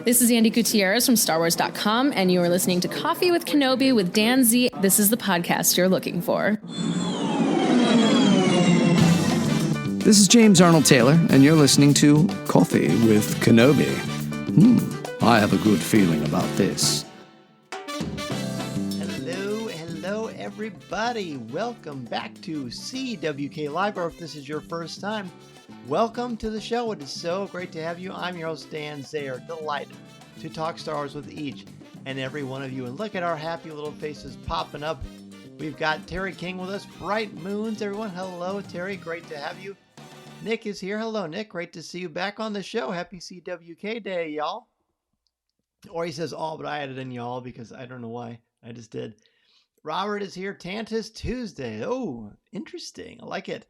This is Andy Gutierrez from StarWars.com, and you are listening to Coffee with Kenobi with Dan Z. This is the podcast you're looking for. This is James Arnold Taylor, and you're listening to Coffee with Kenobi. I have a good feeling about this. Hello, everybody. Welcome back to CWK Live, or if this is your first time, welcome to the show. It is so great to have you. I'm your host, Dan Zehr, delighted to talk Star Wars with each and every one of you. And look at our happy little faces popping up. We've got Terry King with us. Bright Moons, everyone. Hello, Terry. Great to have you. Nick is here. Hello, Nick. Great to see you back on the show. Happy CWK Day, y'all. Or he says all, but I added in y'all because I don't know why. I just did. Robert is here. Tantis Tuesday. Oh, interesting. I like it.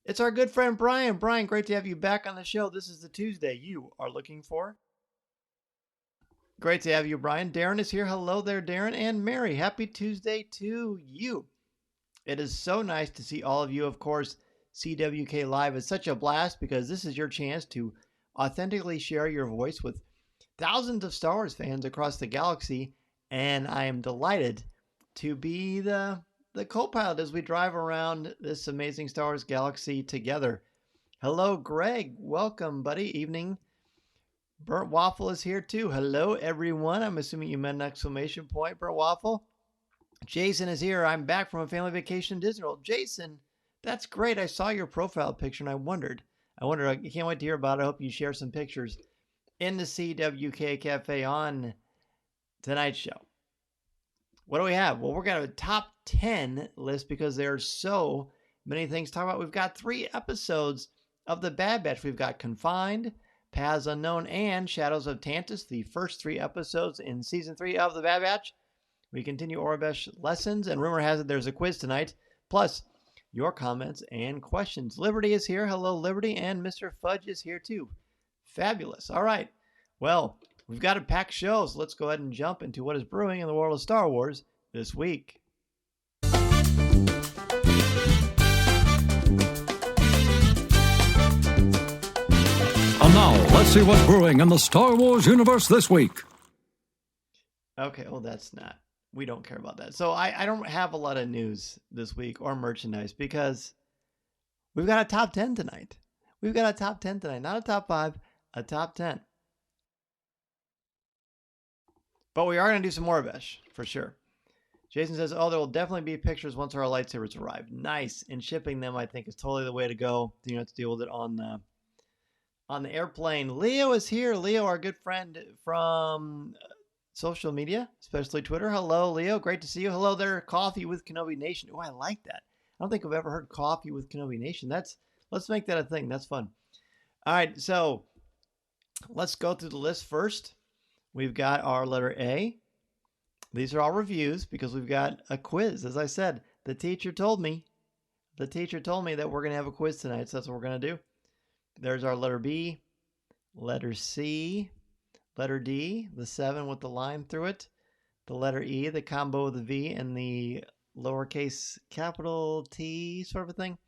It's our good friend Brian. Brian, great to have you back on the show. This is the Tuesday you are looking for. Great to have you, Brian. Darren is here. Hello there, Darren. And Mary, happy Tuesday to you. It is so nice to see all of you. Of course, CWK Live is such a blast because this is your chance to authentically share your voice with thousands of Star Wars fans across the galaxy. And I am delighted to be the co-pilot as we drive around this amazing Star Wars galaxy together. Hello, Greg. Welcome, buddy. Evening. Burnt Waffle is here too. Hello, everyone. I'm assuming you meant an exclamation point, Burnt Waffle. Jason is here. I'm back from a family vacation in Disney World. Jason, that's great. I saw your profile picture and I wondered. I can't wait to hear about it. I hope you share some pictures in the CWK Cafe on tonight's show. What do we have? Well, we're going to have a top 10 list because there's so many things to talk about. We've got 3 episodes of The Bad Batch. We've got Confined, Paths Unknown, and Shadows of Tantis, the first 3 episodes in Season 3 of The Bad Batch. We continue Aurebesh lessons, and rumor has it there's a quiz tonight, plus your comments and questions. Liberty is here. Hello, Liberty, and Mr. Fudge is here too. Fabulous. All right. Well, we've got a packed show, so let's go ahead and jump into what is brewing in the world of Star Wars this week. And now, let's see what's brewing in the Star Wars universe this week. Okay, well, we don't care about that. So I don't have a lot of news this week or merchandise because we've got a top 10 tonight. We've got a top 10 tonight, not a top 5, a top 10. But we are going to do some Aurebesh, for sure. Jason says, there will definitely be pictures once our lightsabers arrive. Nice. And shipping them, I think, is totally the way to go. You don't have to deal with it on the airplane. Leo is here. Leo, our good friend from social media, especially Twitter. Hello, Leo. Great to see you. Hello there, Coffee with Kenobi Nation. Oh, I like that. I don't think I've ever heard Coffee with Kenobi Nation. Let's make that a thing. That's fun. All right, so let's go through the list first. We've got our letter A. These are all reviews because we've got a quiz. As I said, the teacher told me that we're going to have a quiz tonight, so that's what we're going to do. There's our letter B, letter C, letter D, the 7 with the line through it, the letter E, the combo of the V and the lowercase capital T sort of a thing,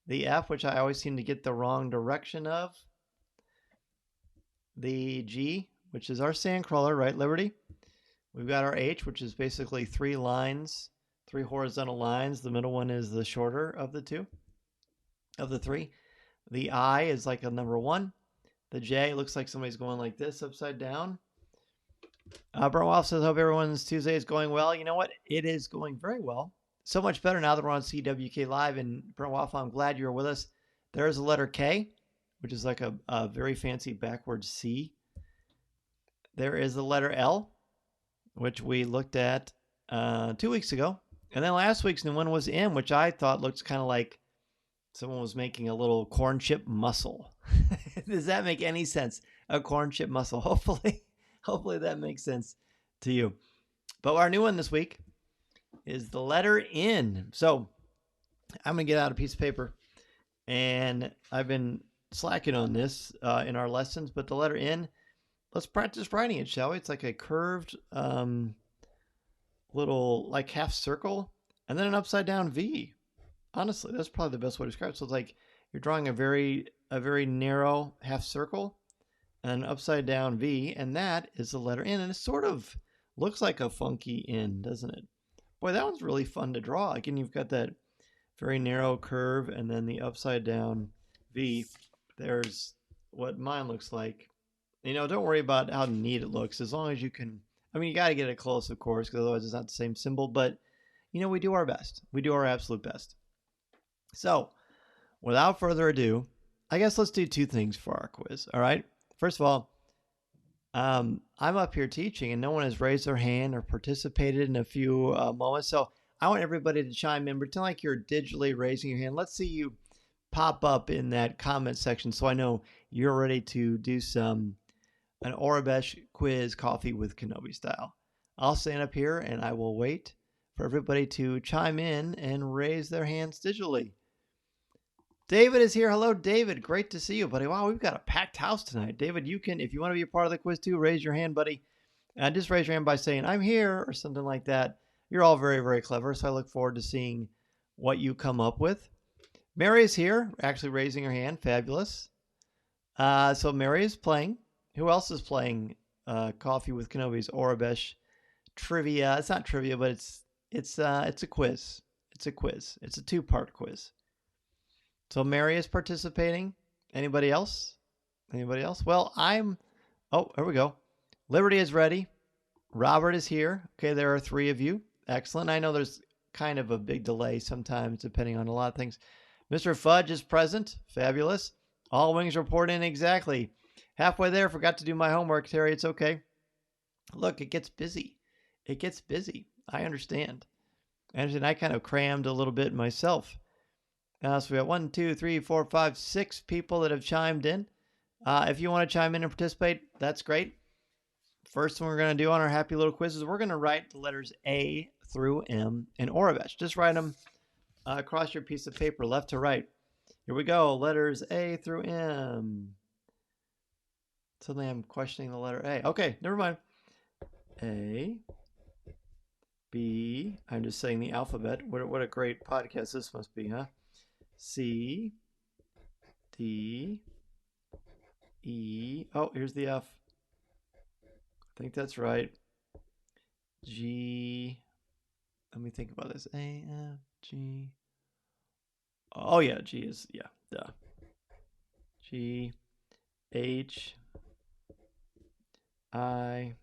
the F, which I always seem to get the wrong direction of, the G, which is our sandcrawler, right, Liberty? We've got our H, which is basically 3 lines, 3 horizontal lines. The middle one is the shorter of the 3. The I is like a number 1. The J looks like somebody's going like this, upside down. Burnwolf says, hope everyone's Tuesday is going well. You know what? It is going very well. So much better now that we're on CWK Live. And Burnwolf, I'm glad you're with us. There's a letter K, which is like a very fancy backwards C. There is the letter L, which we looked at 2 weeks ago. And then last week's new one was M, which I thought looked kind of like someone was making a little corn chip mussel. Does that make any sense? A corn chip mussel. Hopefully that makes sense to you. But our new one this week is the letter N. So I'm going to get out a piece of paper. And I've been slacking on this in our lessons. But the letter N, let's practice writing it, shall we? It's like a curved little like half circle and then an upside down V. Honestly, that's probably the best way to describe it. So it's like you're drawing a very narrow half circle an upside down V, and that is the letter N. And it sort of looks like a funky N, doesn't it? Boy, that one's really fun to draw. Again, you've got that very narrow curve and then the upside down V. There's what mine looks like. Don't worry about how neat it looks as long as you can. I mean, you got to get it close, of course, because otherwise it's not the same symbol. But, we do our best. We do our absolute best. So, without further ado, I guess let's do two things for our quiz. All right. First of all, I'm up here teaching and no one has raised their hand or participated in a few moments. So I want everybody to chime in. Pretend like you're digitally raising your hand. Let's see you pop up in that comment section so I know you're ready to do an Aurebesh quiz coffee with Kenobi style. I'll stand up here and I will wait for everybody to chime in and raise their hands digitally. David is here. Hello, David. Great to see you, buddy. Wow, we've got a packed house tonight. David, you can, if you want to be a part of the quiz too, raise your hand, buddy. And just raise your hand by saying, I'm here, or something like that. You're all very, very clever, so I look forward to seeing what you come up with. Mary is here, actually raising her hand. Fabulous. So Mary is playing. Who else is playing Coffee with Kenobi's Aurebesh trivia? It's not trivia, but it's a quiz. It's a quiz. It's a two-part quiz. So Mary is participating. Anybody else? Anybody else? Well, oh, here we go. Liberty is ready. Robert is here. Okay, there are three of you. Excellent. I know there's kind of a big delay sometimes depending on a lot of things. Mr. Fudge is present. Fabulous. All wings report in exactly. Halfway there, forgot to do my homework, Terry. It's okay. Look, it gets busy. It gets busy. I understand. And I kind of crammed a little bit myself. So we got 1, 2, 3, 4, 5, 6 people that have chimed in. If you want to chime in and participate, that's great. First one we're going to do on our happy little quiz is we're going to write the letters A through M in Aurebesh. Just write them across your piece of paper, left to right. Here we go. Letters A through M. Suddenly I'm questioning the letter A. Okay, never mind. A, B. I'm just saying the alphabet. What a great podcast this must be, huh? C, D, E. Oh, here's the F. I think that's right. G. Let me think about this. A, F, G. Oh, yeah, G is, yeah, duh. G, H, I,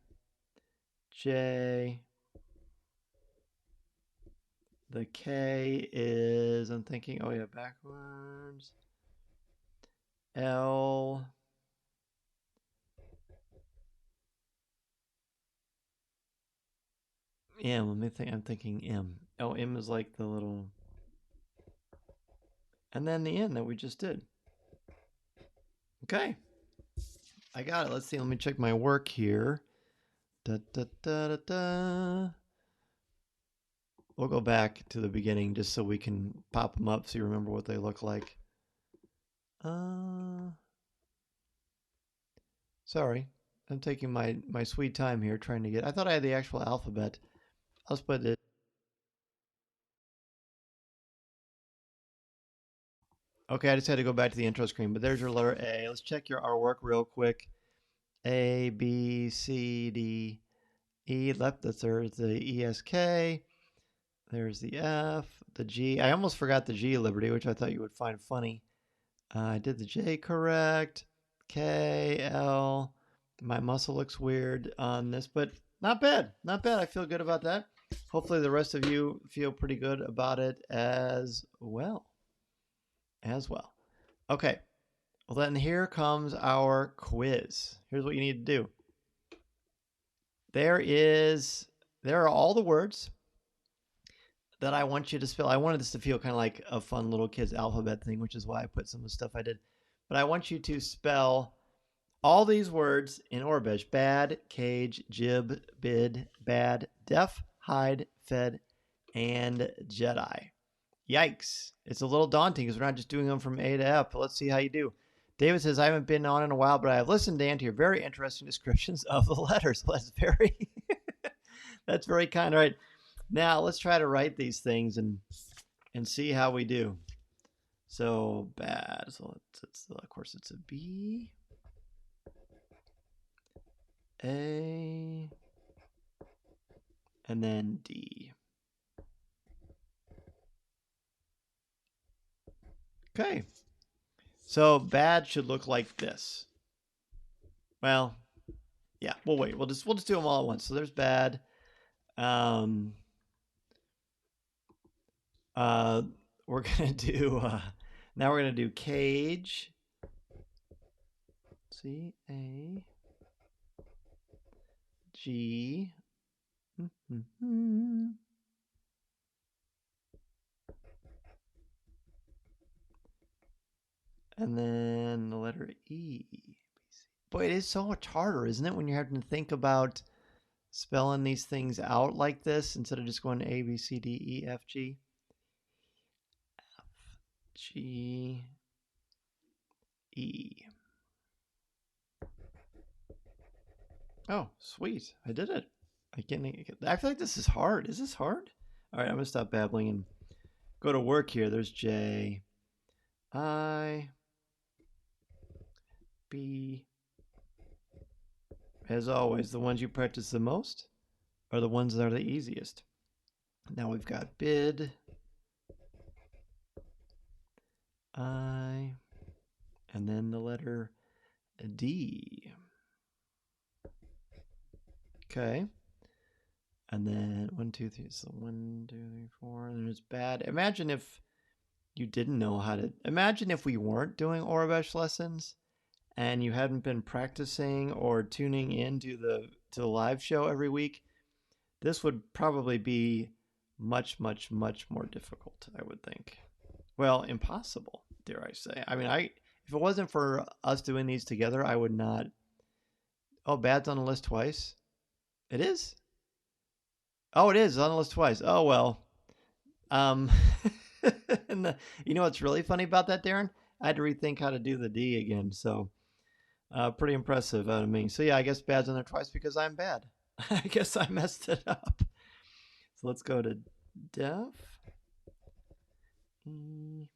J. The K is, I'm thinking, oh yeah, backwards. L. M, let me think, I'm thinking M. Oh, M is like the little, and then the N that we just did. Okay. I got it. Let's see, let me check my work here. Da, da, da, da, da. We'll go back to the beginning just so we can pop them up so you remember what they look like. Sorry. I'm taking my sweet time here trying to get... I thought I had the actual alphabet. Let's put it... Okay, I just had to go back to the intro screen, but there's your letter A. Let's check our work real quick. A, B, C, D, E. Left, there's the ESK. There's the F, the G. I almost forgot the G, Liberty, which I thought you would find funny. I did the J correct. K, L. My muscle looks weird on this, but not bad. Not bad. I feel good about that. Hopefully the rest of you feel pretty good about it as well. Okay. Well, then here comes our quiz. Here's what you need to do. There are all the words that I want you to spell. I wanted this to feel kind of like a fun little kid's alphabet thing, which is why I put some of the stuff I did. But I want you to spell all these words in Aurebesh: bad, cage, jib, bid, bad, deaf, hide, fed, and Jedi. Yikes. It's a little daunting because we're not just doing them from A to F, but let's see how you do. David says, I haven't been on in a while, but I have listened, Dan, to your very interesting descriptions of the letters. Well, that's very kind. All right. Now let's try to write these things and see how we do. So bad. So of course it's a B. A, and then D. Okay. So bad should look like this. Well, yeah, we'll wait. We'll just do them all at once. So there's bad. We're gonna do now we're gonna do cage. C A G. And then the letter E. Boy, it is so much harder, isn't it, when you're having to think about spelling these things out like this instead of just going A, B, C, D, E, F, G. F, G, E. Oh, sweet. I did it. I feel like this is hard. Is this hard? All right, I'm going to stop babbling and go to work here. There's J, I, B. As always, the ones you practice the most are the ones that are the easiest. Now we've got bid, I, and then the letter D. Okay. And then 1, 2, 3. So 1, 2, 3, 4. And there's bad. Imagine if you didn't know how to. Imagine if we weren't doing Aurebesh lessons and you hadn't been practicing or tuning in to the live show every week. This would probably be much, much, much more difficult, I would think. Well, impossible, dare I say. I mean, if it wasn't for us doing these together, I would not. Oh, bad's on the list twice. It is? Oh, it is on the list twice. Oh, well. And you know what's really funny about that, Darren? I had to rethink how to do the D again. So pretty impressive out of me. So yeah, I guess bad's on there twice because I'm bad. I guess I messed it up. So let's go to def. E.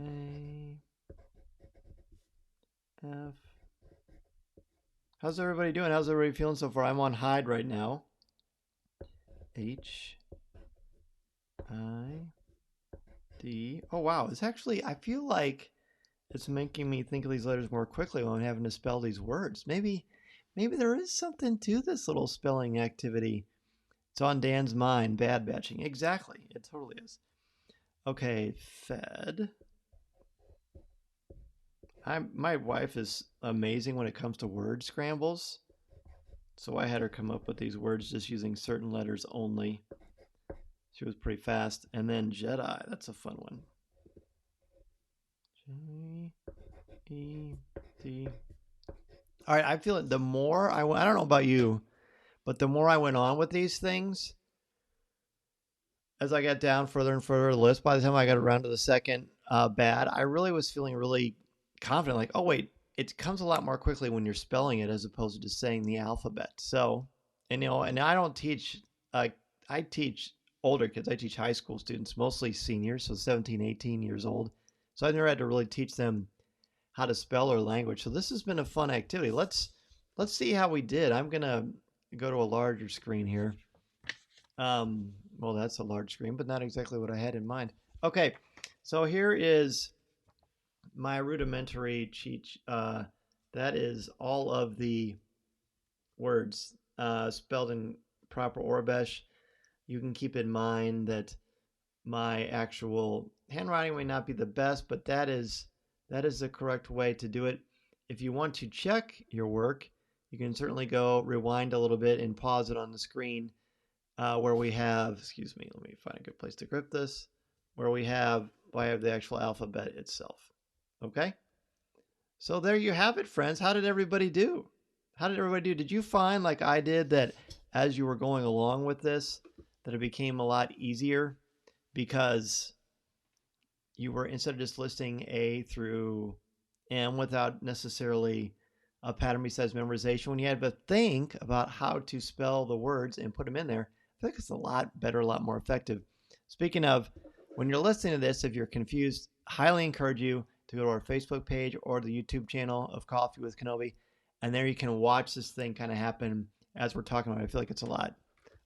A. F. How's everybody doing? How's everybody feeling so far? I'm on hide right now. H. I. D. Oh, wow. It's actually, I feel like it's making me think of these letters more quickly when I'm having to spell these words. Maybe there is something to this little spelling activity. It's on Dan's mind. Bad batching. Exactly. It totally is. Okay. Fed. My wife is amazing when it comes to word scrambles. So I had her come up with these words just using certain letters only. She was pretty fast. And then Jedi. That's a fun one. J, E, D. All right, I feel it. The more I don't know about you, but the more I went on with these things, as I got down further and further the list, by the time I got around to the second bad, I really was feeling really confident. Like, oh, wait, it comes a lot more quickly when you're spelling it as opposed to just saying the alphabet. So, and I don't teach, I teach older kids. I teach high school students, mostly seniors, so 17, 18 years old. So I never had to really teach them how to spell their language. So this has been a fun activity. Let's see how we did. I'm going to go to a larger screen here. Well, that's a large screen, but not exactly what I had in mind. Okay, so here is my rudimentary cheat. That is all of the words spelled in proper Aurebesh. You can keep in mind that my actual handwriting may not be the best, but that is the correct way to do it. If you want to check your work, you can certainly go rewind a little bit and pause it on the screen where we have, excuse me, let me find a good place to grip this, where I have the actual alphabet itself. Okay? So there you have it, friends. How did everybody do? Did you find, like I did, that as you were going along with this, that it became a lot easier because you were, instead of just listing A through M without necessarily a pattern besides memorization, when you had to think about how to spell the words and put them in there, I think it's a lot better, a lot more effective. Speaking of, when you're listening to this, if you're confused, highly encourage you, to go to our Facebook page or the YouTube channel of Coffee with Kenobi, and there you can watch this thing kind of happen as we're talking about it. I feel like it's a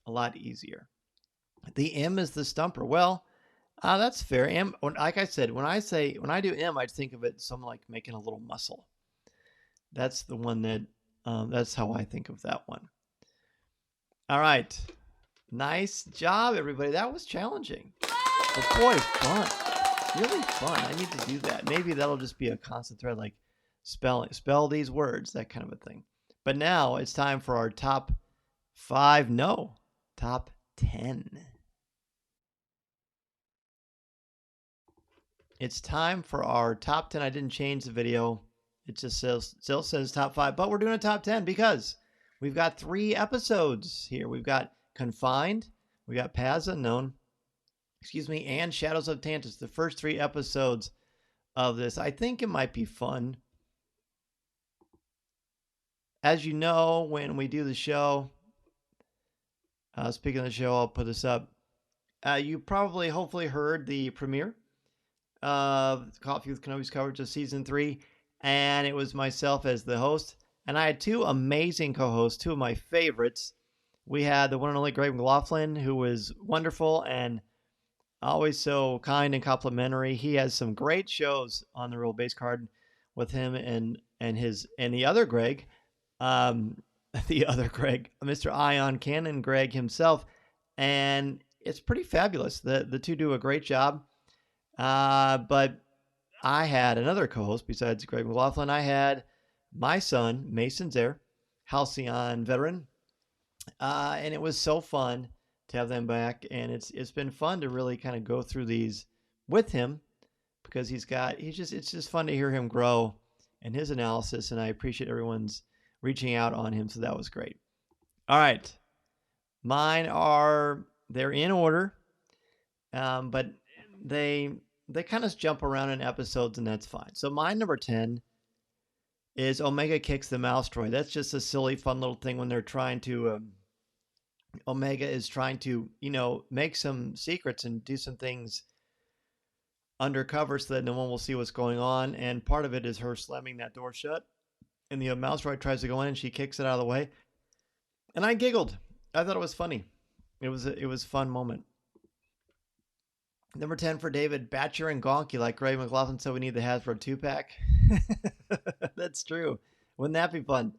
lot easier. The M is the stumper. Well, that's fair. M, like I said, when I do M, I think of it something like making a little muscle. That's the one that, that's how I think of that one. All right. Nice job, everybody. That was challenging. But boy, fun. Really fun. I need to do that. Maybe that'll just be a constant thread, like spell these words, that kind of a thing. But now it's time for our top 10. It's time for our top 10. I didn't change the video. It just still says top 5, but we're doing a top 10 because we've got 3 episodes here. We've got Confined, we got Paths Unknown, and Shadows of Tantis, the first 3 episodes of this. I think it might be fun. As you know, when we do the show, speaking of the show, I'll put this up. You probably, hopefully heard the premiere of Coffee with Kenobi's coverage of season 3, and it was myself as the host, and I had 2 amazing co-hosts, 2 of my favorites. We had the one and only Greg McLaughlin, who was wonderful and always so kind and complimentary. He has some great shows on the Real Base Card with him and the other Greg, Mr. Ion Cannon Greg himself, and it's pretty fabulous. The 2 do a great job. But I had another co-host besides Greg McLaughlin. I had my son, Mason Zehr, Halcyon veteran. And it was so fun to have them back. And it's been fun to really kind of go through these with him because it's just fun to hear him grow and his analysis. And I appreciate everyone's reaching out on him. So that was great. All right. Mine they're in order. But they kind of jump around in episodes, and that's fine. So my number 10 is Omega Kicks the Mouse Droid. That's just a silly, fun little thing when they're trying to, Omega is trying to, make some secrets and do some things undercover so that no one will see what's going on. And part of it is her slamming that door shut, and the mouse droid tries to go in, and she kicks it out of the way. And I giggled. I thought it was funny. It was a fun moment. Number 10 for David, Batcher and Gonky, like Greg McLaughlin said we need the Hasbro 2-pack. That's true. Wouldn't that be fun?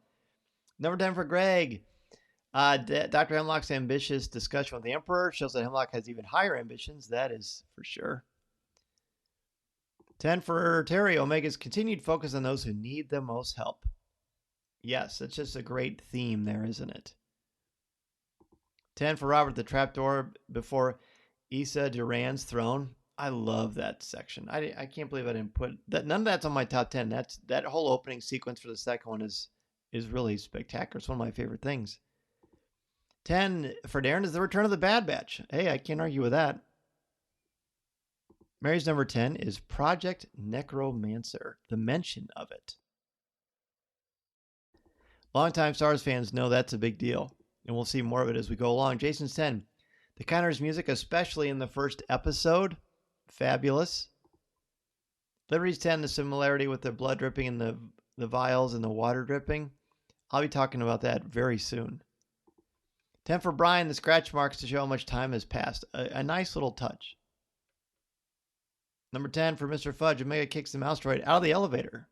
Number 10 for Greg, Dr. Hemlock's ambitious discussion with the Emperor shows that Hemlock has even higher ambitions. That is for sure. 10 for Terry, Omega's continued focus on those who need the most help. Yes, it's just a great theme there, isn't it? 10 for Robert, the trapdoor before Issa Duran's throne. I love that section. I can't believe I didn't put that. None of that's on my top 10. That whole opening sequence for the second one is really spectacular. It's one of my favorite things. 10 for Darren is the return of the Bad Batch. Hey, I can't argue with that. Mary's number 10 is Project Necromancer, the mention of it. Longtime Star Wars fans know that's a big deal, and we'll see more of it as we go along. Jason's 10. The Counters music, especially in the first episode, fabulous. Liberty's 10, the similarity with the blood dripping in the vials and the water dripping. I'll be talking about that very soon. 10 for Brian, the scratch marks to show how much time has passed. A nice little touch. Number 10 for Mr. Fudge, Omega kicks the mouse droid out of the elevator.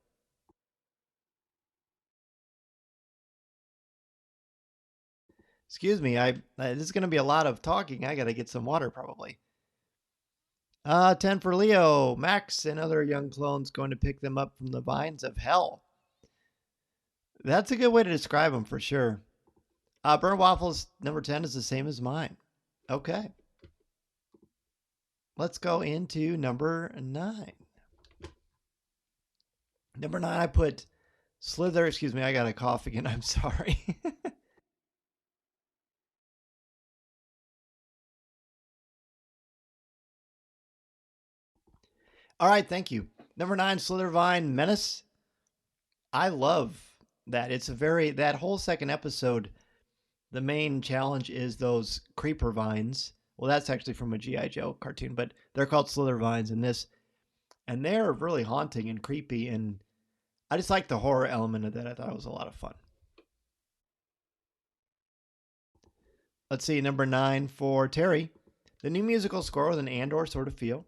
Excuse me, this is going to be a lot of talking. I got to get some water probably. 10 for Leo, Max and other young clones going to pick them up from the vines of hell. That's a good way to describe them for sure. Burnt Waffles, number 10 is the same as mine. Okay. Let's go into number 9. Number 9, I put Slither. Excuse me, I got a cough again. I'm sorry. All right, thank you. Number 9, Slithervine Menace. I love that. That whole second episode, the main challenge is those creeper vines. Well, that's actually from a G.I. Joe cartoon, but they're called Slither vines in this. And they're really haunting and creepy, and I just like the horror element of that. I thought it was a lot of fun. Let's see, number 9 for Terry. The new musical score with an Andor sort of feel.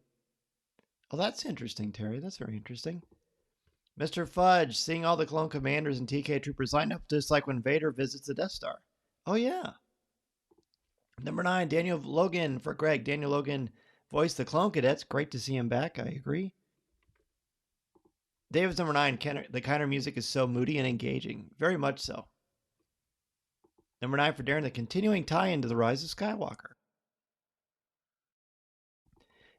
Oh, that's interesting, Terry. That's very interesting. Mr. Fudge, seeing all the clone commanders and TK troopers lined up just like when Vader visits the Death Star. Oh, yeah. Number 9, Daniel Logan for Greg. Daniel Logan voiced the clone cadets. Great to see him back. I agree. David's number 9, the kind of music is so moody and engaging. Very much so. Number 9 for Darren, the continuing tie-in to The Rise of Skywalker.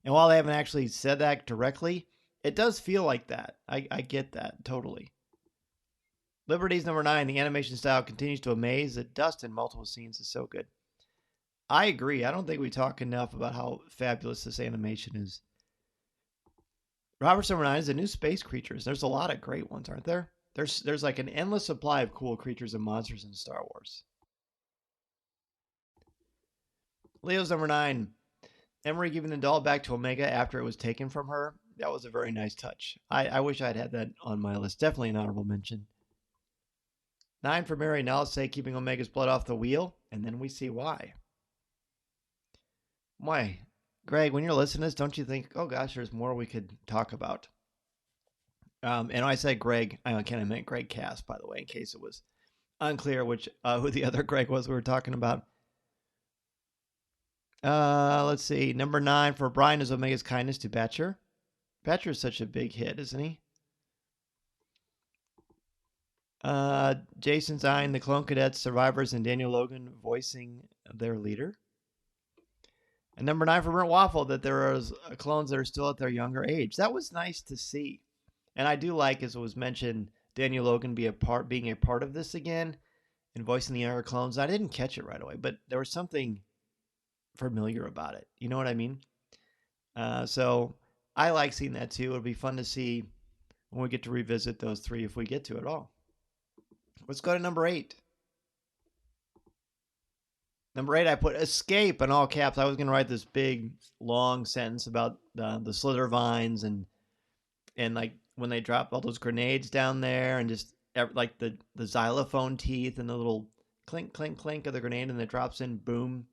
And while they haven't actually said that directly, it does feel like that. I get that, totally. Liberty's number 9, the animation style continues to amaze. The dust in multiple scenes is so good. I agree. I don't think we talk enough about how fabulous this animation is. Robert's number 9 is the new space creatures. There's a lot of great ones, aren't there? There's like an endless supply of cool creatures and monsters in Star Wars. Leo's number 9. Emery giving the doll back to Omega after it was taken from her. That was a very nice touch. I wish I'd had that on my list. Definitely an honorable mention. 9 for Mary. Now let's say keeping Omega's blood off the wheel, and then we see why. Why? Greg, when you're listening to this, don't you think, oh gosh, there's more we could talk about? And I said Greg, I meant Greg Cass, by the way, in case it was unclear who the other Greg was we were talking about. Let's see. Number 9 for Brian is Omega's kindness to Batcher. Batcher is such a big hit, isn't he? Jason Zine, the Clone Cadets, Survivors, and Daniel Logan voicing their leader. And number 9 for Brent Waffle, that there are clones that are still at their younger age. That was nice to see. And I do like, as it was mentioned, Daniel Logan being a part of this again and voicing the younger clones. I didn't catch it right away, but there was something familiar about it. You know what I mean? So I like seeing that too. It'll be fun to see when we get to revisit those 3 if we get to it all. Let's go to number 8. Number 8, I put escape in all caps. I was going to write this big, long sentence about the slither vines and like when they drop all those grenades down there and just like the xylophone teeth and the little clink, clink, clink of the grenade and it drops in, boom.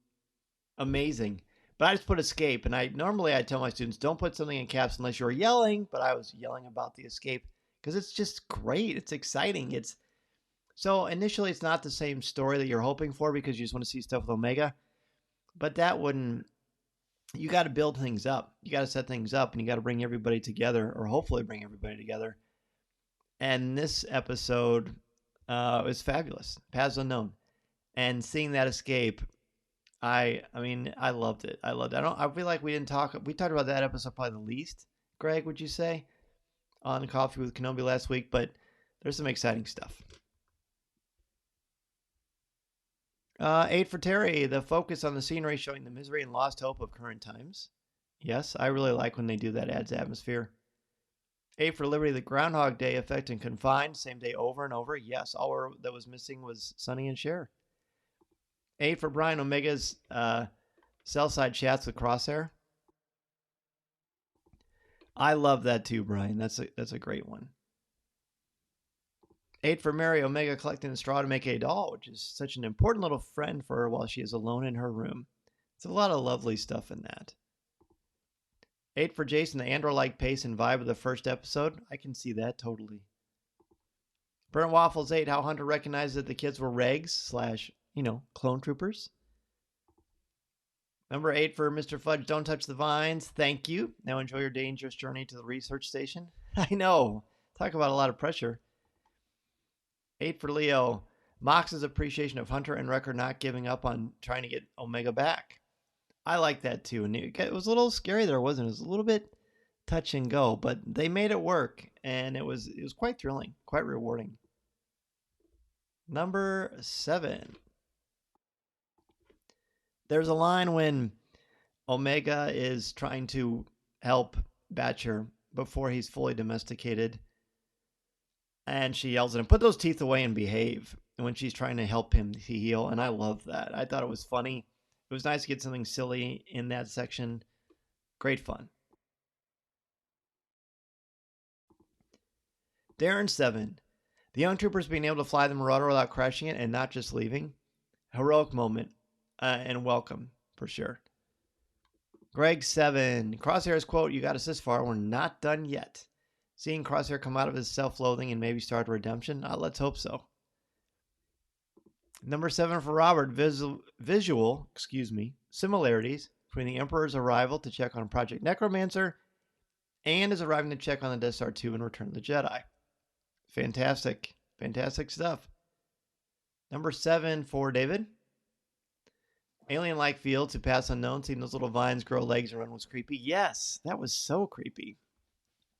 Amazing. But I just put escape. And I tell my students, don't put something in caps unless you're yelling. But I was yelling about the escape because it's just great. It's exciting. So initially, it's not the same story that you're hoping for because you just want to see stuff with Omega. But you got to build things up. You got to set things up and you got to bring everybody together or hopefully bring everybody together. And this episode was fabulous. Paths Unknown. And seeing that escape, I loved it. I feel like we talked about that episode probably the least, Greg, would you say, on Coffee with Kenobi last week, but there's some exciting stuff. 8 for Terry, the focus on the scenery showing the misery and lost hope of current times. Yes, I really like when they do that, adds atmosphere. 8 for Liberty, the Groundhog Day effect and Confined, same day over and over. Yes, all that was missing was Sonny and Cher. 8 for Brian, Omega's cell side chats with Crosshair. I love that too, Brian. That's a great one. 8 for Mary, Omega collecting the straw to make a doll, which is such an important little friend for her while she is alone in her room. It's a lot of lovely stuff in that. 8 for Jason, the Andor-like pace and vibe of the first episode. I can see that totally. Burnt Waffles 8, how Hunter recognized that the kids were regs / clone troopers. Number 8 for Mr. Fudge, don't touch the vines. Thank you. Now enjoy your dangerous journey to the research station. I know. Talk about a lot of pressure. 8 for Leo, Mox's appreciation of Hunter and Wrecker not giving up on trying to get Omega back. I like that too. And it was a little scary there, wasn't it? It was a little bit touch and go, but they made it work. And it was quite thrilling, quite rewarding. Number 7. There's a line when Omega is trying to help Batcher before he's fully domesticated. And she yells at him, put those teeth away and behave. When she's trying to help him heal. And I love that. I thought it was funny. It was nice to get something silly in that section. Great fun. Darren 7. The young troopers being able to fly the Marauder without crashing it and not just leaving. Heroic moment and welcome for sure. Greg 7. Crosshair's quote, "You got us this far. We're not done yet." Seeing Crosshair come out of his self-loathing and maybe start redemption? Let's hope so. Number 7 for Robert. Visual similarities between the Emperor's arrival to check on Project Necromancer and his arriving to check on the Death Star 2 and Return of the Jedi. Fantastic. Fantastic stuff. Number 7 for David. Alien-like feel to pass unknown. Seeing those little vines grow legs and run was creepy. Yes, that was so creepy.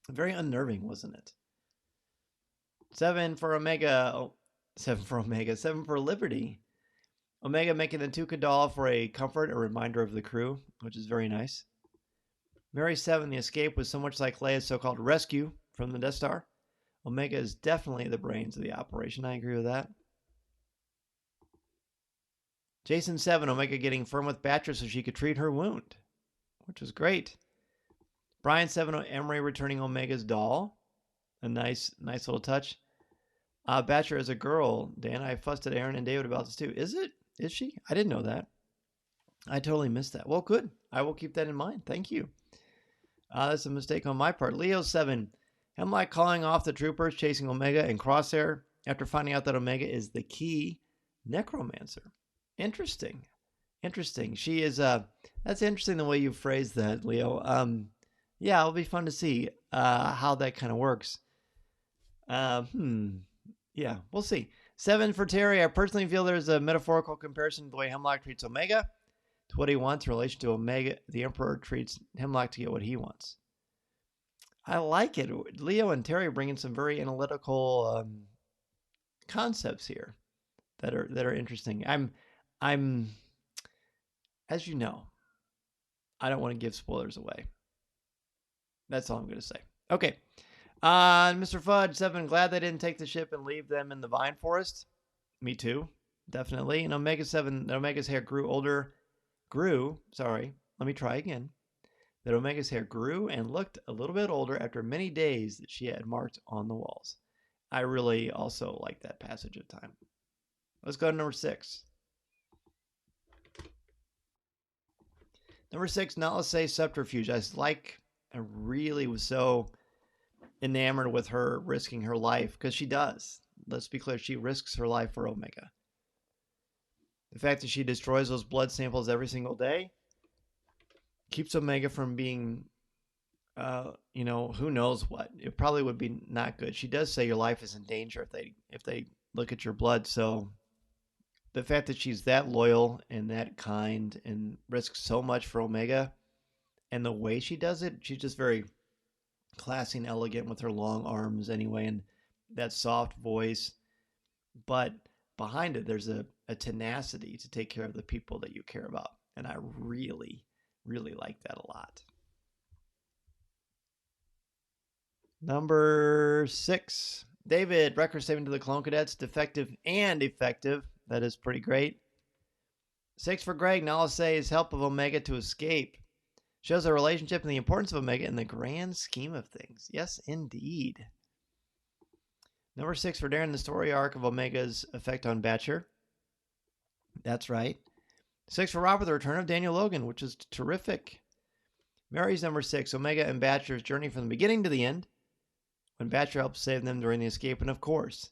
Very unnerving, wasn't it? 7 for Omega. 7 for Omega. 7 for Liberty. Omega making the Tuca doll for a comfort, a reminder of the crew, which is very nice. Mary 7, the escape was so much like Leia's so-called rescue from the Death Star. Omega is definitely the brains of the operation. I agree with that. Jason 7, Omega getting firm with Batra so she could treat her wound, which was great. Brian 7, Emery returning Omega's doll. A nice little touch. Batra is a girl, Dan. I fussed at Aaron and David about this too. Is it? Is she? I didn't know that. I totally missed that. Well, good. I will keep that in mind. Thank you. That's a mistake on my part. Leo 7, Hemlock calling off the troopers chasing Omega and Crosshair after finding out that Omega is the key necromancer. Interesting. She is, that's interesting the way you phrased that, Leo. Yeah, it'll be fun to see how that kind of works. Yeah, we'll see. 7 for Terry. I personally feel there's a metaphorical comparison to the way Hemlock treats Omega to what he wants in relation to Omega. The Emperor treats Hemlock to get what he wants. I like it. Leo and Terry bringing some very analytical concepts here that are interesting. I'm, as you know, I don't want to give spoilers away. That's all I'm going to say. Okay. Mr. Fudge 7, glad they didn't take the ship and leave them in the vine forest. Me too, definitely. And Omega 7, Omega's hair that Omega's hair grew and looked a little bit older after many days that she had marked on the walls. I really also like that passage of time. Let's go to number 6. Number 6, Nalase Subterfuge. I really was so enamored with her risking her life, because she does. Let's be clear, she risks her life for Omega. The fact that she destroys those blood samples every single day keeps Omega from being, who knows what. It probably would be not good. She does say your life is in danger if they look at your blood. So the fact that she's that loyal and that kind and risks so much for Omega, and the way she does it, she's just very classy and elegant with her long arms anyway, and that soft voice. But behind it, there's a tenacity to take care of the people that you care about. And I really, really like that a lot. Number 6, David, record saving to the clone cadets, defective and effective. That is pretty great. 6 for Greg, Nalase's help of Omega to escape. Shows a relationship and the importance of Omega in the grand scheme of things. Yes, indeed. Number 6 for Darren, the story arc of Omega's effect on Batcher. That's right. 6 for Robert, the return of Daniel Logan, which is terrific. Mary's number 6, Omega and Batcher's journey from the beginning to the end, when Batcher helps save them during the escape. And of course,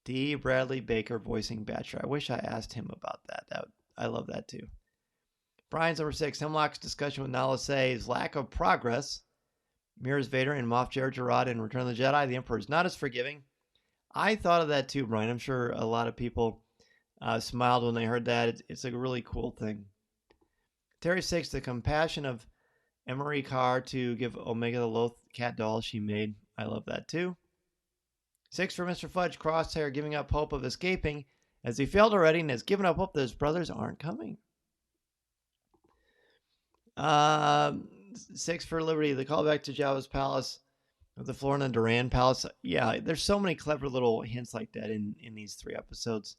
D. Bradley Baker voicing Batcher. I wish I asked him about that. I love that too. Brian's number 6, Hemlock's discussion with Nalase's lack of progress mirrors Vader and Moff Jerjerrod in Return of the Jedi. The Emperor is not as forgiving. I thought of that too, Brian. I'm sure a lot of people smiled when they heard that. It's a really cool thing. Terry 6, the compassion of Emery Carr to give Omega the Loth cat doll she made. I love that too. 6 for Mr. Fudge, Crosshair giving up hope of escaping as he failed already and has given up hope that his brothers aren't coming. 6 for Liberty, the callback to Jabba's palace of the Florina Duran palace. Yeah, there's so many clever little hints like that in these 3 episodes.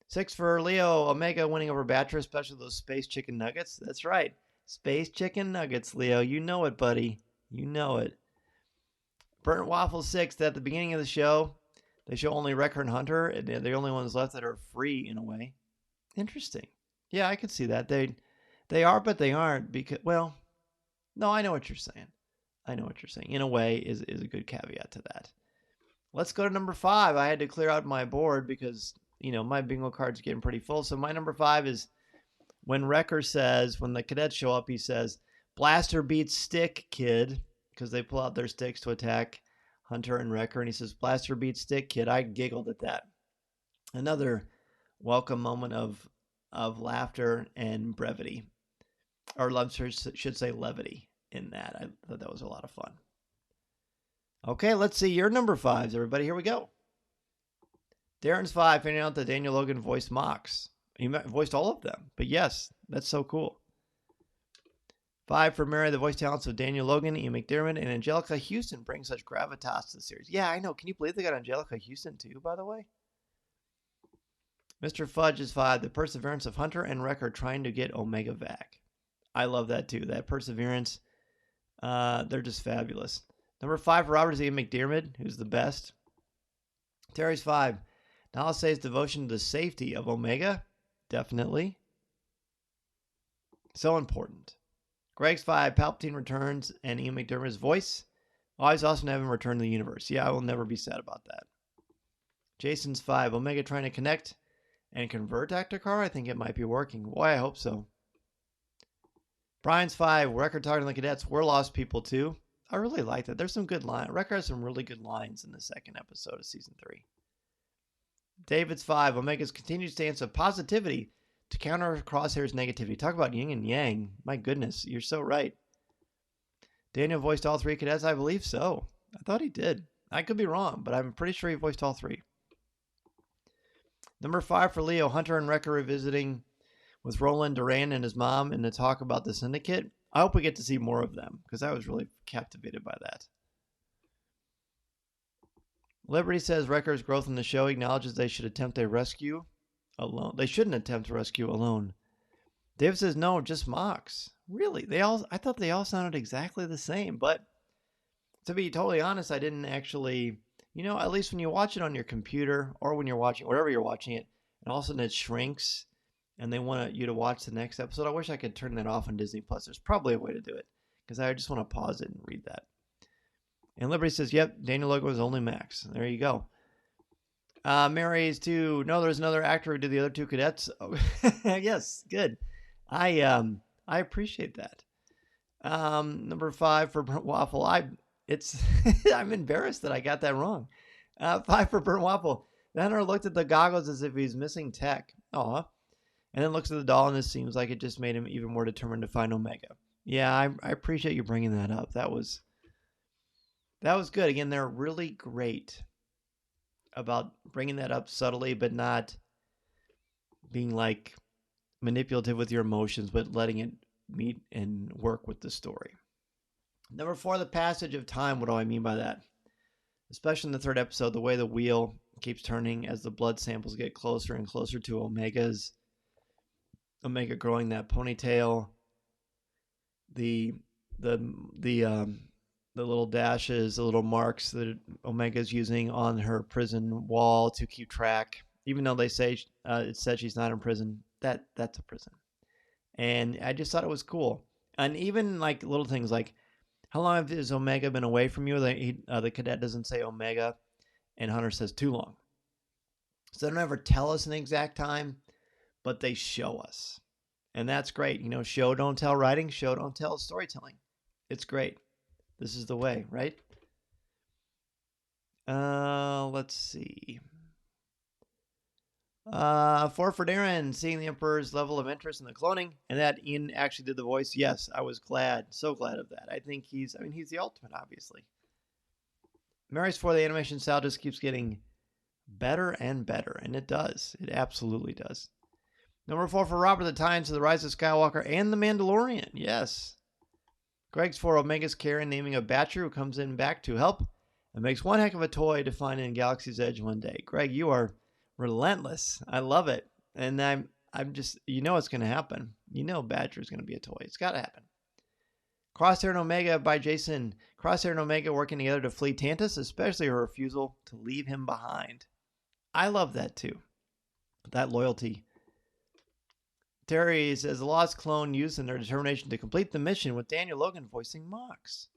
6 for Leo, Omega winning over Batra, especially those space chicken nuggets. That's right, space chicken nuggets, Leo. You know it, buddy. You know it. Burnt Waffle 6, at the beginning of the show, they show only Wrecker and Hunter, and they're the only ones left that are free in a way. Interesting. Yeah, I could see that. They are, but they aren't because, well, no, I know what you're saying. In a way is a good caveat to that. Let's go to number 5. I had to clear out my board because, my bingo card's getting pretty full. So my number 5 is when Wrecker says, when the cadets show up, he says, "Blaster beats stick, kid," because they pull out their sticks to attack Hunter and Wrecker, and he says, "Blaster beats stick, kid." I giggled at that. Another welcome moment of laughter and brevity, or I should say levity in that. I thought that was a lot of fun. Okay, let's see your number 5s, everybody. Here we go. Darren's 5, finding out that Daniel Logan voiced Mox. He voiced all of them, but yes, that's so cool. 5 for Mary, the voice talents of Daniel Logan, Ian McDiarmid, and Angelica Houston bring such gravitas to the series. Yeah, I know. Can you believe they got Angelica Houston too, by the way? Mr. Fudge is 5, the perseverance of Hunter and Wrecker trying to get Omega back. I love that too. That perseverance, they're just fabulous. Number 5 for Robert is Ian McDiarmid, who's the best. Terry's 5, Nalase's devotion to the safety of Omega. Definitely. So important. Greg's 5, Palpatine returns, and Ian McDiarmid's voice. Always awesome to have him return to the universe. Yeah, I will never be sad about that. Jason's 5, Omega trying to connect and convert Dr. Carr. I think it might be working. Boy, I hope so. Brian's 5, Wrecker talking to the cadets. We're lost people too. I really like that. There's some good lines. Wrecker has some really good lines in the second episode of season 3. David's 5, Omega's continued stance of positivity to counter Crosshair's negativity. Talk about yin and yang. My goodness, you're so right. Daniel voiced all 3 cadets? I believe so. I thought he did. I could be wrong, but I'm pretty sure he voiced all 3. Number 5 for Leo, Hunter and Wrecker revisiting with Roland Duran and his mom in the talk about the Syndicate. I hope we get to see more of them because I was really captivated by that. Liberty says Wrecker's growth in the show acknowledges they should attempt a rescue alone. They shouldn't attempt a rescue alone. David says no, just Mox. Really? I thought they all sounded exactly the same, but to be totally honest, I didn't actually, at least when you watch it on your computer or when you're watching, wherever you're watching it, and all of a sudden it shrinks and they want you to watch the next episode. I wish I could turn that off on Disney Plus. There's probably a way to do it because I just want to pause it and read that. And Liberty says, yep, Daniel Logan was only Max. There you go. Mary's 2. No, there's another actor who did the other 2 cadets. Oh, yes, good. I appreciate that. Number 5 for Burnt Waffle. I'm embarrassed that I got that wrong. 5 for Burnt Waffle. The hunter looked at the goggles as if he's missing tech. Aw. And then looks at the doll, and this seems like it just made him even more determined to find Omega. Yeah, I appreciate you bringing that up. That was good. Again, they're really great about bringing that up subtly, but not being like manipulative with your emotions, but letting it meet and work with the story. Number 4, the passage of time. What do I mean by that? Especially in the 3rd episode, the way the wheel keeps turning as the blood samples get closer and closer to Omega growing that ponytail, the little dashes, the little marks that Omega's using on her prison wall to keep track. Even though they say it said she's not in prison, that's a prison. And I just thought it was cool. And even like little things like, how long has Omega been away from you? The cadet doesn't say Omega, and Hunter says too long. So they don't ever tell us an exact time, but they show us. And that's great. Show, don't tell writing, show, don't tell storytelling. It's great. This is the way, right? Let's see. 4 for Darren, seeing the Emperor's level of interest in the cloning, and that Ian actually did the voice. Yes, I was glad, so glad of that. I think he's the ultimate, obviously. Mary's 4, the animation style just keeps getting better and better, and it does. It absolutely does. Number 4 for Robert, the Times of the Rise of Skywalker and the Mandalorian. Yes. Greg's 4, Omega's care in naming a Batcher who comes in back to help and makes one heck of a toy to find in Galaxy's Edge one day. Greg, you are relentless. I love it. And I'm just, it's going to happen. Badger's going to be a toy. It's got to happen. Crosshair and Omega by Jason. Crosshair and Omega working together to flee Tantis, especially her refusal to leave him behind. I love that too. That loyalty. Terry says the Lost Clone used in their determination to complete the mission with Daniel Logan voicing Mox.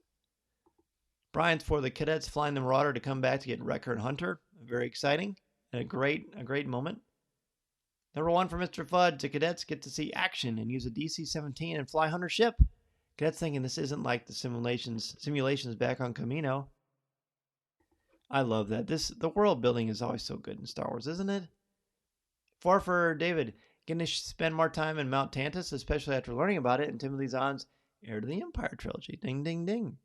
Brian's for the cadets flying the Marauder to come back to get Wrecker and Hunter. Very exciting and a great moment. Number 1 for Mr. Fudge. The cadets get to see action and use a DC-17 and fly Hunter's ship. Cadets thinking this isn't like the simulations back on Camino. I love that. The world building is always so good in Star Wars, isn't it? 4 for David. Getting to spend more time in Mount Tantis, especially after learning about it in Timothy Zahn's Heir to the Empire trilogy. Ding, ding, ding.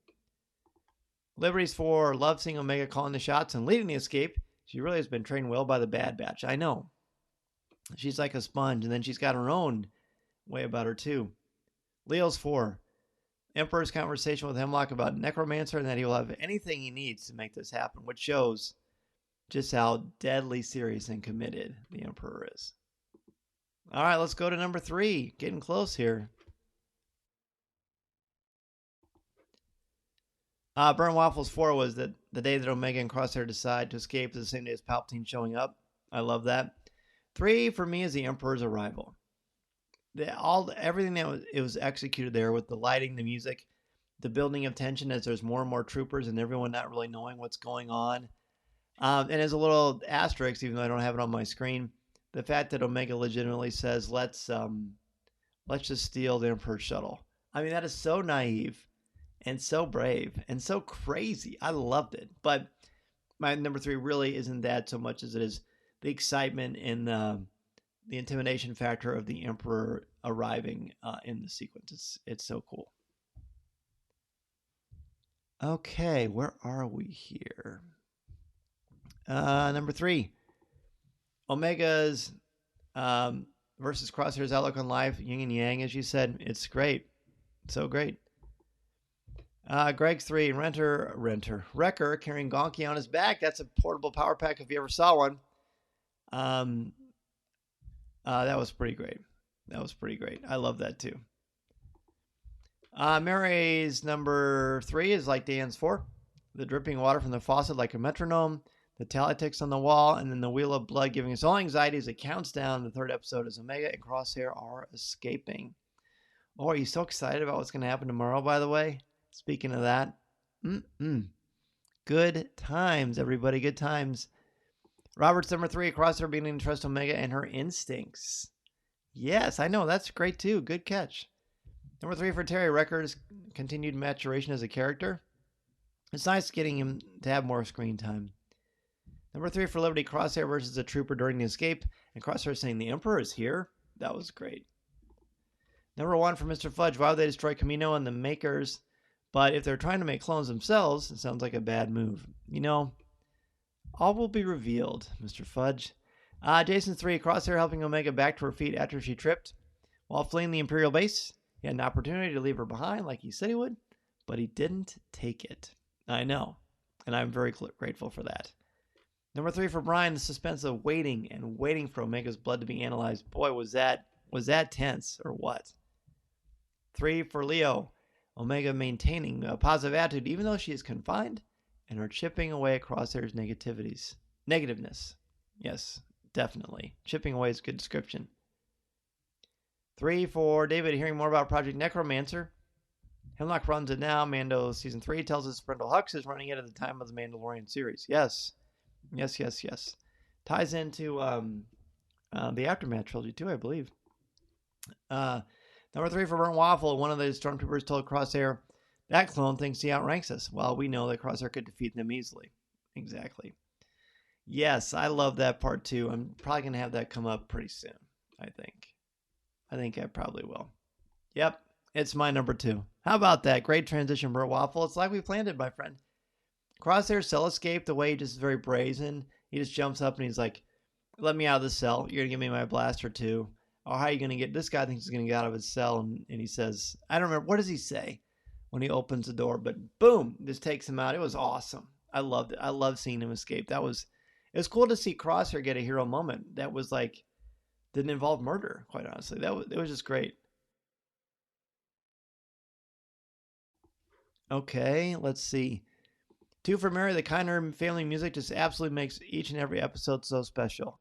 Liberty's 4. Love seeing Omega calling the shots and leading the escape. She really has been trained well by the Bad Batch. I know. She's like a sponge, and then she's got her own way about her, too. Leo's 4. Emperor's conversation with Hemlock about Necromancer and that he will have anything he needs to make this happen, which shows just how deadly serious and committed the Emperor is. All right, let's go to number 3. Getting close here. Burnt Waffles 4 was the day that Omega and Crosshair decide to escape the same day as Palpatine showing up. I love that. 3 for me is the Emperor's arrival. Everything that was executed there with the lighting, the music, the building of tension as there's more and more troopers and everyone not really knowing what's going on. And as a little asterisk, even though I don't have it on my screen, the fact that Omega legitimately says, let's just steal the Emperor's shuttle. I mean, that is so naive and so brave and so crazy. I loved it. But my number 3 really isn't that so much as it is the excitement and the intimidation factor of the Emperor arriving in the sequence. It's so cool. Okay, where are we here? Number 3. Omega's versus Crosshair's outlook on life, yin and yang, as you said. It's great. So great. Greg's 3. Wrecker carrying Gonky on his back. That's a portable power pack if you ever saw one. That was pretty great. I love that too. Mary's number 3 is like Dan's 4. The dripping water from the faucet like a metronome. The teletext on the wall, and then the wheel of blood giving us all anxiety as it counts down. The 3rd episode as Omega and Crosshair are escaping. Oh, are you so excited about what's going to happen tomorrow, by the way? Speaking of that. Good times, everybody. Good times. Robert's number 3, Crosshair beginning to trust Omega and her instincts. Yes, I know. That's great, too. Good catch. Number 3 for Terry, Wrecker's continued maturation as a character. It's nice getting him to have more screen time. Number 3 for Liberty, Crosshair versus a trooper during the escape, and Crosshair saying the Emperor is here. That was great. Number 1 for Mr. Fudge, why would they destroy Camino and the Makers? But if they're trying to make clones themselves, it sounds like a bad move. You know, all will be revealed, Mr. Fudge. Jason 3, Crosshair helping Omega back to her feet after she tripped. While fleeing the Imperial base, he had an opportunity to leave her behind like he said he would, but he didn't take it. I know, and I'm very grateful for that. Number 3 for Brian, the suspense of waiting for Omega's blood to be analyzed. Boy, was that tense or what? 3 for Leo, Omega maintaining a positive attitude even though she is confined and are chipping away at Crosshair's negativeness. Yes, definitely. Chipping away is a good description. 3 for David, hearing more about Project Necromancer. Hemlock runs it now. Mando Season 3 tells us Brendel Hux is running it at the time of the Mandalorian series. Yes. Ties into the Aftermath trilogy too, I believe. Number 3 for Burnt Waffle. One of the stormtroopers told Crosshair, that clone thinks he outranks us. Well, we know that Crosshair could defeat them easily. Exactly. Yes, I love that part too. I'm probably going to have that come up pretty soon, I think I probably will. Yep, it's my number 2. How about that? Great transition, Burnt Waffle. It's like we planned it, my friend. Crosshair's cell escape, the way he just is very brazen. He just jumps up and he's like, let me out of the cell. You're going to give me my blaster too. Or how are you going to get, this guy thinks he's going to get out of his cell. And he says, I don't remember, what does he say when he opens the door? But boom, just takes him out. It was awesome. I loved it. I love seeing him escape. It was cool to see Crosshair get a hero moment. That was like, didn't involve murder, quite honestly. It was just great. Okay, let's see. 2 for Mary. The Kiner family music just absolutely makes each and every episode so special.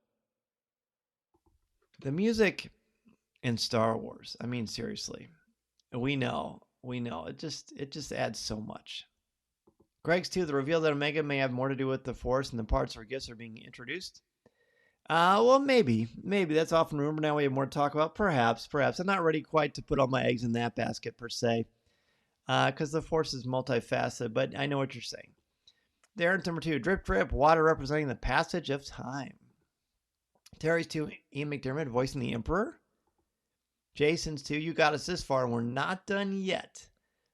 The music in Star Wars, I mean, seriously, we know. It just adds so much. Greg's 2, the reveal that Omega may have more to do with the Force and the parts where gifts are being introduced. Well, maybe. That's often rumored. Now we have more to talk about. Perhaps. I'm not ready quite to put all my eggs in that basket, per se, because the Force is multifaceted, but I know what you're saying. Darren's number 2, drip, drip, water representing the passage of time. Terry's 2, Ian McDermott voicing the Emperor. Jason's 2, you got us this far, and we're not done yet.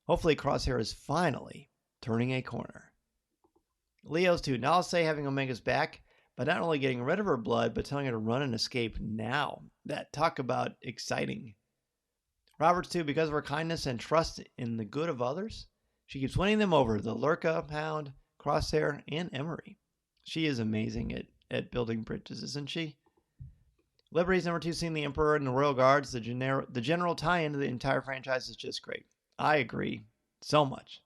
Hopefully Crosshair is finally turning a corner. Leo's 2, now I'll say having Omega's back, but not only getting rid of her blood, but telling her to run and escape now. That talk about exciting. Robert's 2, because of her kindness and trust in the good of others, she keeps winning them over. The Lurka, Hound, Crosshair, and Emery. She is amazing at building bridges, isn't she? Liberty's number 2, seeing the Emperor and the Royal Guards. The general tie-in to the entire franchise is just great. I agree so much.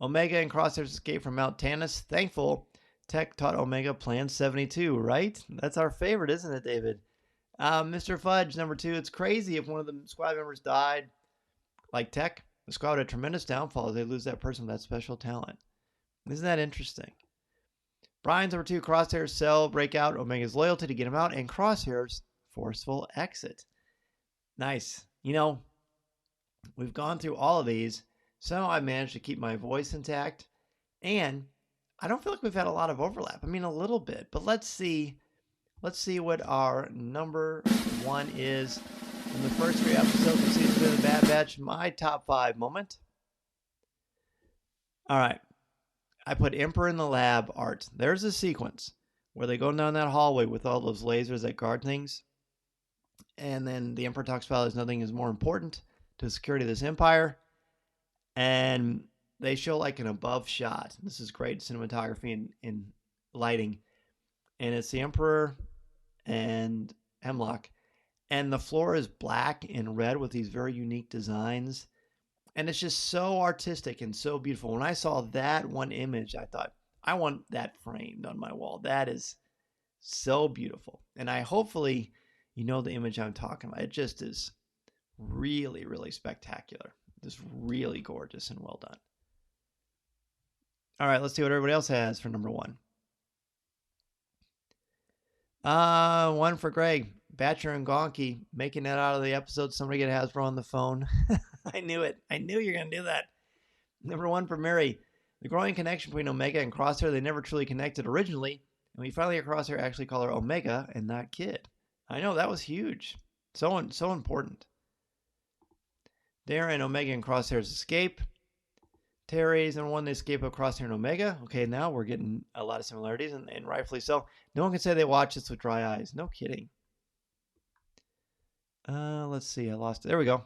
Omega and Crosshair's escape from Mount Tantis. Thankful Tech taught Omega Plan 72, right? That's our favorite, isn't it, David? Mr. Fudge, number 2, it's crazy if one of the squad members died. Like Tech, the squad had a tremendous downfall as they lose that person with that special talent. Isn't that interesting? Brian's number 2, Crosshair's cell breakout, Omega's loyalty to get him out, and Crosshair's forceful exit. Nice. You know, we've gone through all of these. Somehow I managed to keep my voice intact, and I don't feel like we've had a lot of overlap. I mean, a little bit, but let's see what our number 1 is in the first 3 episodes of Season 2 of the Bad Batch. My top 5 moment. All right. I put Emperor in the lab art. There's a sequence where they go down that hallway with all those lasers that guard things. And then the Emperor talks about nothing is more important to the security of this empire. And they show like an above shot. This is great cinematography and lighting. And it's the Emperor and Hemlock. And the floor is black and red with these very unique designs. And it's just so artistic and so beautiful. When I saw that one image, I thought, I want that framed on my wall. That is so beautiful. And hopefully you know the image I'm talking about. It just is really, really spectacular. Just really gorgeous and well done. All right, let's see what everybody else has for number 1. 1 for Greg. Batcher and Gonky making it out of the episode. Somebody get Hasbro on the phone. I knew it. I knew you were going to do that. Number 1 for Mary. The growing connection between Omega and Crosshair. They never truly connected originally. And we finally hear Crosshair actually call her Omega and not Kid. I know, that was huge. So important. Darren, Omega and Crosshair's escape. Terry's number 1, the escape of Crosshair and Omega. Okay, now we're getting a lot of similarities, and rightfully so. No one can say they watch this with dry eyes. No kidding. Let's see. I lost it. There we go.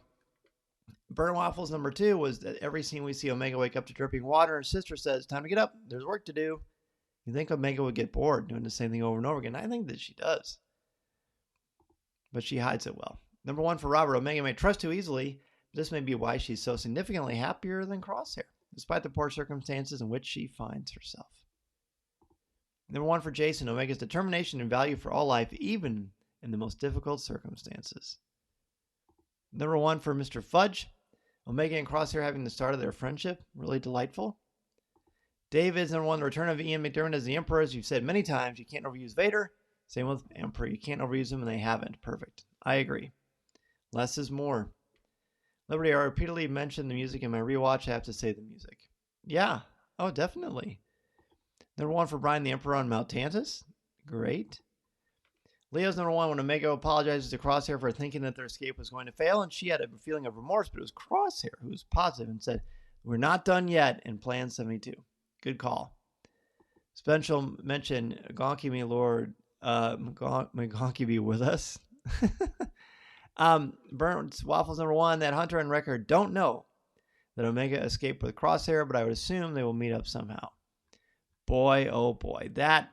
Burn Waffles number 2 was that every scene we see Omega wake up to dripping water. Her sister says, time to get up. There's work to do. You think Omega would get bored doing the same thing over and over again? I think that she does. But she hides it well. Number 1 for Robert. Omega may trust too easily. This may be why she's so significantly happier than Crosshair, despite the poor circumstances in which she finds herself. Number 1 for Jason. Omega's determination and value for all life, even in the most difficult circumstances. Number 1 for Mr. Fudge. Omega and Crosshair having the start of their friendship. Really delightful. David's number 1, the return of Ian McDermott as the Emperor. As you've said many times, you can't overuse Vader. Same with Emperor. You can't overuse him, and they haven't. Perfect. I agree. Less is more. Liberty, I repeatedly mentioned the music in my rewatch. I have to say the music. Yeah. Oh, definitely. Number 1 for Brian the Emperor on Mount Tantis. Great. Leo's number 1 when Omega apologizes to Crosshair for thinking that their escape was going to fail, and she had a feeling of remorse, but it was Crosshair who was positive and said, we're not done yet in Plan 72. Good call. Special mention, Gonky me Lord, may Gonky be with us. Burnt Waffles number 1, that Hunter and Wrecker don't know that Omega escaped with Crosshair, but I would assume they will meet up somehow. Boy, oh boy, that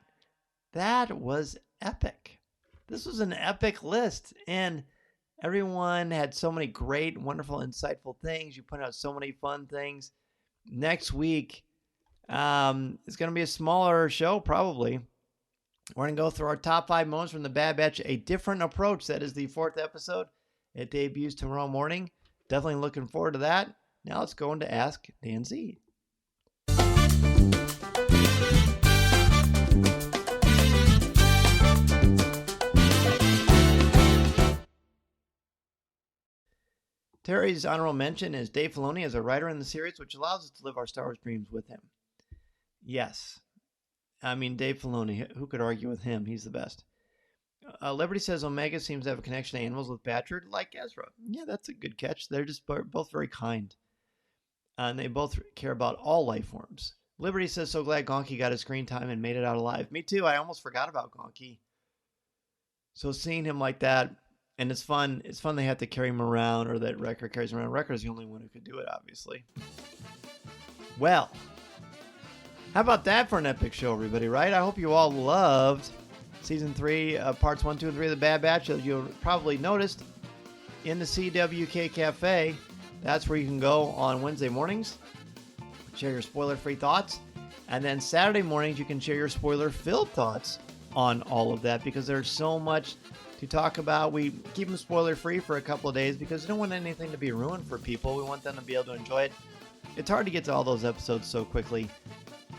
was epic. This was an epic list, and everyone had so many great, wonderful, insightful things. You put out so many fun things. next week, it's going to be a smaller show, probably. We're going to go through our top 5 moments from the Bad Batch, a different approach. That is the 4th episode. It debuts tomorrow morning. Definitely looking forward to that. Now let's go into Ask Dan Z. Terry's honorable mention is Dave Filoni as a writer in the series, which allows us to live our Star Wars dreams with him. Yes. I mean, Dave Filoni, who could argue with him? He's the best. Liberty says Omega seems to have a connection to animals with Badger, like Ezra. Yeah, that's a good catch. They're just both very kind. And they both care about all life forms. Liberty says, so glad Gonky got his screen time and made it out alive. Me too. I almost forgot about Gonky. So seeing him like that, and it's fun. It's fun they have to carry him around, or that Wrecker carries him around. Wrecker's the only one who could do it, obviously. Well, how about that for an epic show, everybody, right? I hope you all loved Season 3, Parts 1, 2, and 3 of The Bad Batch. As you'll probably noticed, in the CWK Cafe, that's where you can go on Wednesday mornings, share your spoiler-free thoughts. And then Saturday mornings, you can share your spoiler-filled thoughts on all of that, because there's so much to talk about. We keep them spoiler-free for a couple of days because we don't want anything to be ruined for people. We want them to be able to enjoy it. It's hard to get to all those episodes so quickly.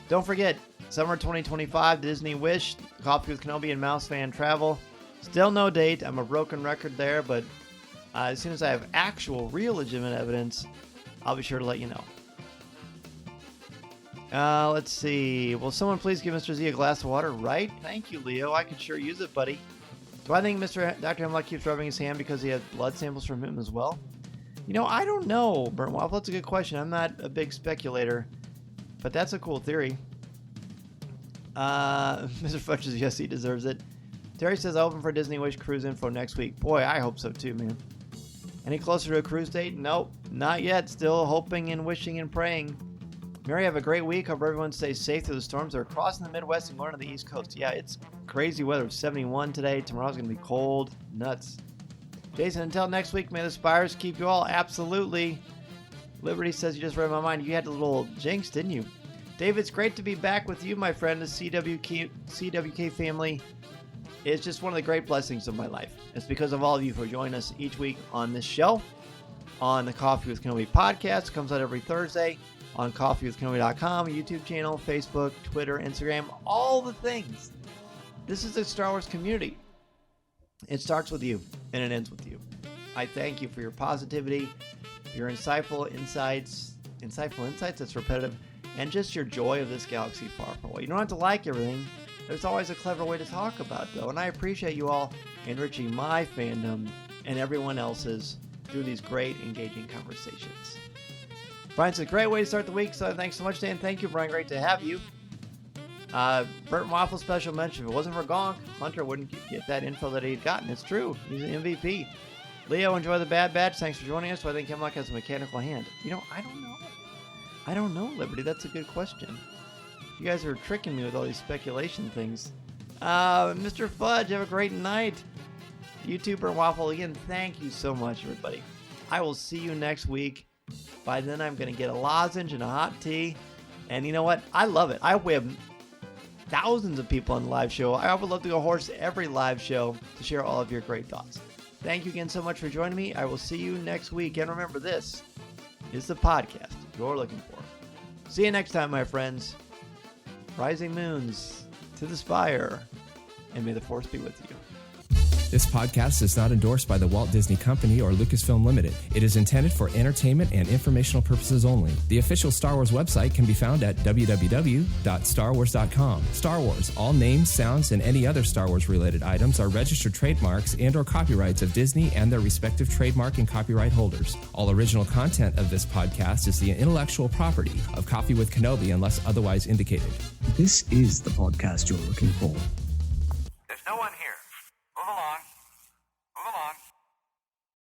Don't forget, summer 2025, Disney Wish, Coffee with Kenobi, and Mouse Fan Travel. Still no date. I'm a broken record there, but as soon as I have actual, real, legitimate evidence, I'll be sure to let you know. Let's see. Will someone please give Mr. Z a glass of water? Right? Thank you, Leo. I could sure use it, buddy. Do I think Dr. Hemlock keeps rubbing his hand because he has blood samples from him as well? You know, I don't know, Burnt Waffle. That's a good question. I'm not a big speculator, but that's a cool theory. Mr. Fudge says, yes, he deserves it. Terry says, I'll open for Disney Wish cruise info next week. Boy, I hope so too, man. Any closer to a cruise date? Nope, not yet. Still hoping and wishing and praying. Mary, have a great week. Hope everyone stays safe through the storms. They're crossing the Midwest and going to the East Coast. Yeah, it's crazy weather. 71 today. Tomorrow's going to be cold. Nuts. Jason, until next week, may the spires keep you all. Absolutely. Liberty says, you just read my mind. You had a little jinx, didn't you? Dave, it's great to be back with you, my friend. The CWK family is just one of the great blessings of my life. It's because of all of you who join us each week on this show, on the Coffee with Kenobi podcast. It comes out every Thursday on coffeewithkenobi.com, YouTube channel, Facebook, Twitter, Instagram, all the things. This is a Star Wars community. It starts with you, and it ends with you. I thank you for your positivity, your insightful insights, that's repetitive, and just your joy of this galaxy far, far away. You don't have to like everything. There's always a clever way to talk about it, though, and I appreciate you all enriching my fandom and everyone else's through these great, engaging conversations. Brian said, great way to start the week, so thanks so much, Dan. Thank you, Brian. Great to have you. Burnt Waffle special mention. If it wasn't for Gonk, Hunter wouldn't get that info that he'd gotten. It's true. He's an MVP. Leo, enjoy the Bad Batch. Thanks for joining us. So I think Hemlock has a mechanical hand. You know, I don't know. I don't know, Liberty. That's a good question. You guys are tricking me with all these speculation things. Mr. Fudge, have a great night. YouTuber Waffle, again, thank you so much, everybody. I will see you next week. By then, I'm going to get a lozenge and a hot tea. And you know what? I love it. I hope we have thousands of people on the live show. I would love to go horse every live show to share all of your great thoughts. Thank you again so much for joining me. I will see you next week. And remember, this is the podcast you're looking for. See you next time, my friends. Rising moons to the spire, and may the force be with you. This podcast is not endorsed by the Walt Disney Company or Lucasfilm Limited. It is intended for entertainment and informational purposes only. The official Star Wars website can be found at www.starwars.com. Star Wars, all names, sounds, and any other Star Wars related items are registered trademarks and or copyrights of Disney and their respective trademark and copyright holders. All original content of this podcast is the intellectual property of Coffee with Kenobi unless otherwise indicated. This is the podcast you're looking for. There's no one here.